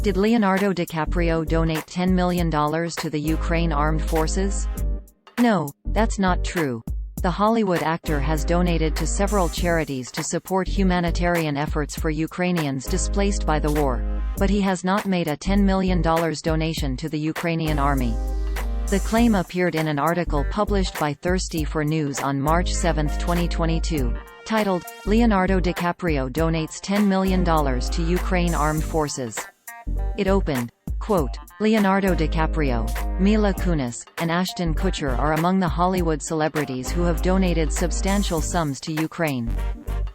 Did Leonardo DiCaprio donate $10 million to the Ukraine Armed Forces? No, that's not true. The Hollywood actor has donated to several charities to support humanitarian efforts for Ukrainians displaced by the war, but he has not made a $10 million donation to the Ukrainian army. The claim appeared in an article published by Thirsty for News on March 7, 2022, titled, "Leonardo DiCaprio Donates $10 Million to Ukraine Armed Forces." It opened, quote, "Leonardo DiCaprio, Mila Kunis, and Ashton Kutcher are among the Hollywood celebrities who have donated substantial sums to Ukraine."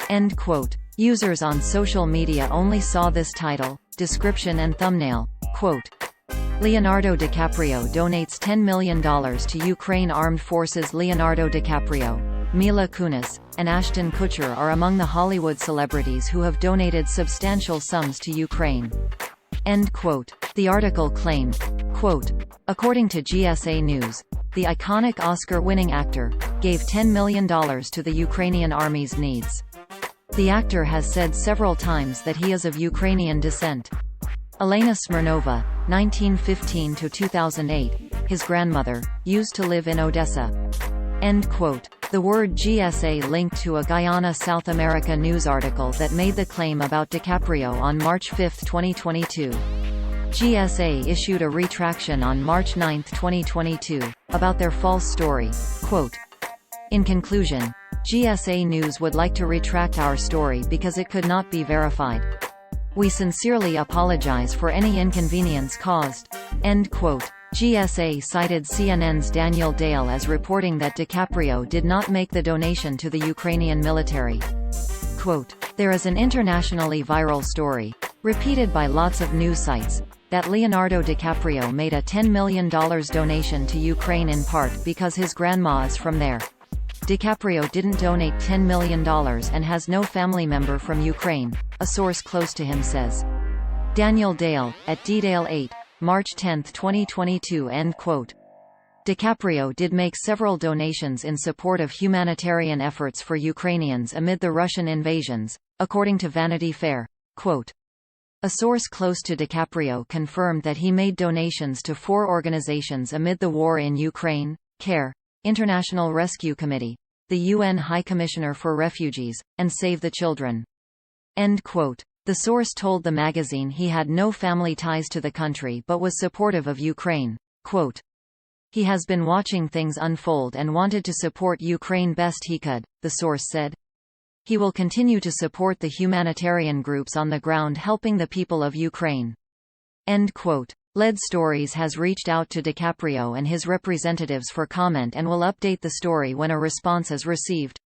End quote. Users on social media only saw this title, description and thumbnail, quote, "Leonardo DiCaprio donates $10 million to Ukraine Armed Forces." Leonardo DiCaprio, Mila Kunis, and Ashton Kutcher are among the Hollywood celebrities who have donated substantial sums to Ukraine. End quote. The article claimed, quote, "According to GSA News, the iconic Oscar-winning actor gave $10 million to the Ukrainian army's needs." The actor has said several times that he is of Ukrainian descent. Elena Smirnova, 1915–2008, his grandmother, used to live in Odessa. End quote. The word GSA linked to a Guyana, South America news article that made the claim about DiCaprio on March 5, 2022. GSA issued a retraction on March 9, 2022, about their false story, quote, "In conclusion, GSA News would like to retract our story because it could not be verified. We sincerely apologize for any inconvenience caused." End quote. GSA cited CNN's Daniel Dale as reporting that DiCaprio did not make the donation to the Ukrainian military. Quote, "There is an internationally viral story, repeated by lots of news sites, that Leonardo DiCaprio made a $10 million donation to Ukraine in part because his grandma is from there. DiCaprio didn't donate $10 million and has no family member from Ukraine," a source close to him says. Daniel Dale, at DDale 8, March 10, 2022. End quote. DiCaprio did make several donations in support of humanitarian efforts for Ukrainians amid the Russian invasions, according to Vanity Fair. Quote, "A source close to DiCaprio confirmed that he made donations to 4 organizations amid the war in Ukraine: CARE, International Rescue Committee, the UN High Commissioner for Refugees, and Save the Children." End quote. The source told the magazine he had no family ties to the country but was supportive of Ukraine. Quote, "He has been watching things unfold and wanted to support Ukraine best he could," the source said. "He will continue to support the humanitarian groups on the ground helping the people of Ukraine." End quote. Lead Stories has reached out to DiCaprio and his representatives for comment and will update the story when a response is received.